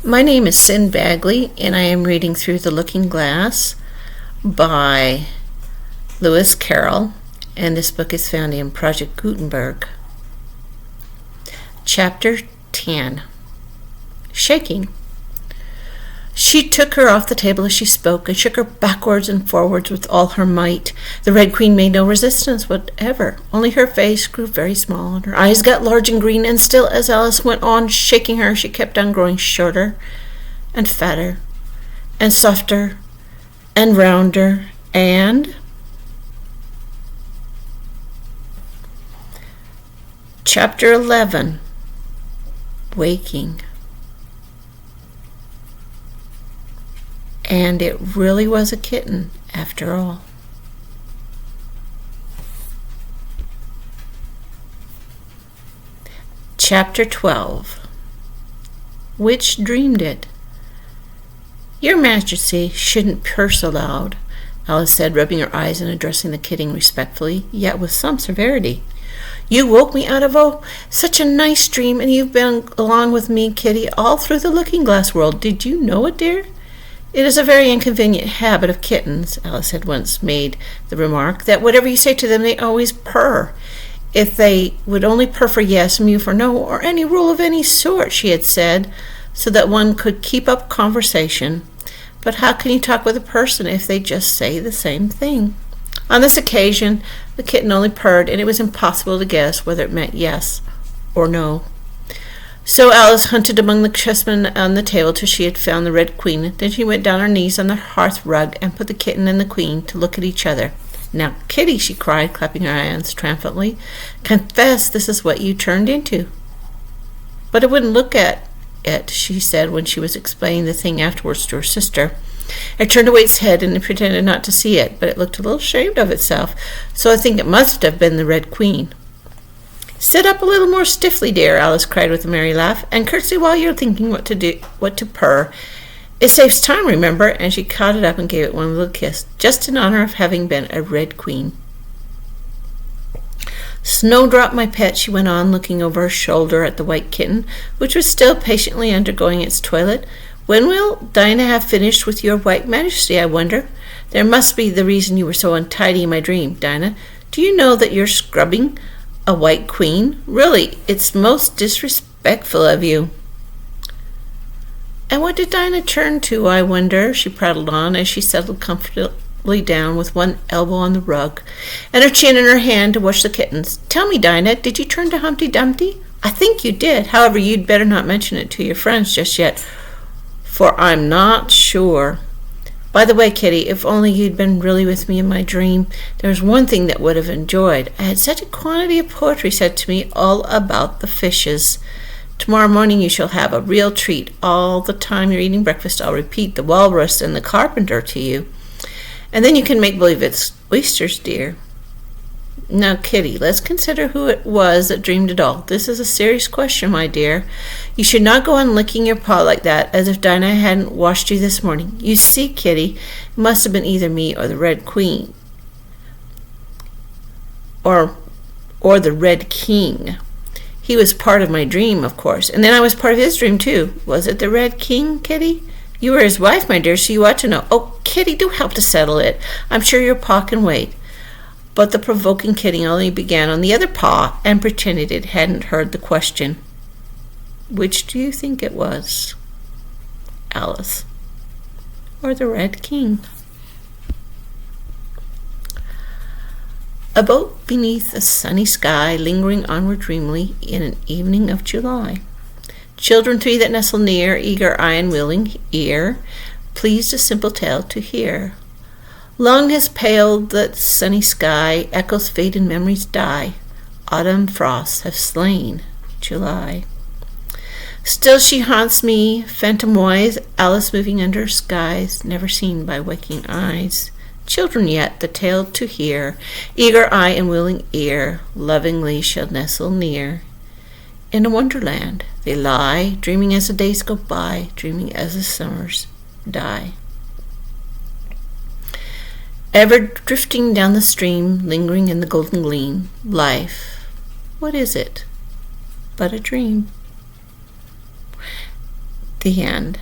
My name is Sin Bagley, and I am reading through The Looking Glass by Lewis Carroll, and this book is found in Project Gutenberg. Chapter 10. Shaking. She took her off the table as she spoke and shook her backwards and forwards with all her might. The Red Queen made no resistance whatever, only her face grew very small and her eyes got large and green, and still as Alice went on shaking her, she kept on growing shorter and fatter and softer and rounder and... Chapter 11. Waking. And it really was a kitten, after all. Chapter 12. Which dreamed it? Your Majesty shouldn't purr so loud, Alice said, rubbing her eyes and addressing the kitten respectfully, yet with some severity. You woke me out of such a nice dream, and you've been along with me, Kitty, all through the looking-glass world. Did you know it, dear? It is a very inconvenient habit of kittens, Alice had once made the remark, that whatever you say to them, they always purr. If they would only purr for yes, mew for no, or any rule of any sort, she had said, so that one could keep up conversation. But how can you talk with a person if they just say the same thing? On this occasion, the kitten only purred, and it was impossible to guess whether it meant yes or no. So Alice hunted among the chessmen on the table till she had found the Red Queen. Then she went down on her knees on the hearth rug and put the kitten and the Queen to look at each other. Now, Kitty, she cried, clapping her hands triumphantly, confess this is what you turned into. But I wouldn't look at it, she said when she was explaining the thing afterwards to her sister. I turned away its head and pretended not to see it, but it looked a little ashamed of itself, so I think it must have been the Red Queen. Sit up a little more stiffly, dear, Alice cried with a merry laugh, and curtsy while you're thinking what to purr. It saves time, remember, and she caught it up and gave it one little kiss, just in honor of having been a Red Queen. Snowdrop, my pet, she went on, looking over her shoulder at the white kitten, which was still patiently undergoing its toilet. When will Dinah have finished with your white majesty, I wonder? There must be the reason you were so untidy in my dream, Dinah. Do you know that you're scrubbing a white queen? Really, it's most disrespectful of you. And what did Dinah turn to, I wonder? She prattled on as she settled comfortably down with one elbow on the rug and her chin in her hand to watch the kittens. Tell me, Dinah, did you turn to Humpty Dumpty? I think you did. However, you'd better not mention it to your friends just yet, for I'm not sure. By the way, Kitty, if only you'd been really with me in my dream, there's one thing that would have enjoyed. I had such a quantity of poetry said to me all about the fishes. Tomorrow morning you shall have a real treat. All the time you're eating breakfast, I'll repeat the walrus and the carpenter to you. And then you can make believe it's oysters, dear. Now, Kitty, let's consider who it was that dreamed it all. This is a serious question, my dear. You should not go on licking your paw like that, as if Dinah hadn't washed you this morning. You see, Kitty, it must have been either me or the Red Queen. Or the Red King. He was part of my dream, of course, and then I was part of his dream, too. Was it the Red King, Kitty? You were his wife, my dear, so you ought to know. Oh, Kitty, do help to settle it. I'm sure your paw can wait. But the provoking Kitty only began on the other paw and pretended it hadn't heard the question. Which do you think it was, Alice, or the Red King? A boat beneath a sunny sky, lingering onward dreamily in an evening of July. Children three that nestle near, eager eye and willing ear, pleased a simple tale to hear. Long has paled that sunny sky, echoes fade and memories die. Autumn frosts have slain July. Still she haunts me, phantom-wise, Alice moving under skies, never seen by waking eyes. Children yet the tale to hear, eager eye and willing ear, lovingly shall nestle near. In a wonderland they lie, dreaming as the days go by, dreaming as the summers die. Ever drifting down the stream, lingering in the golden gleam, life, what is it but a dream? The end.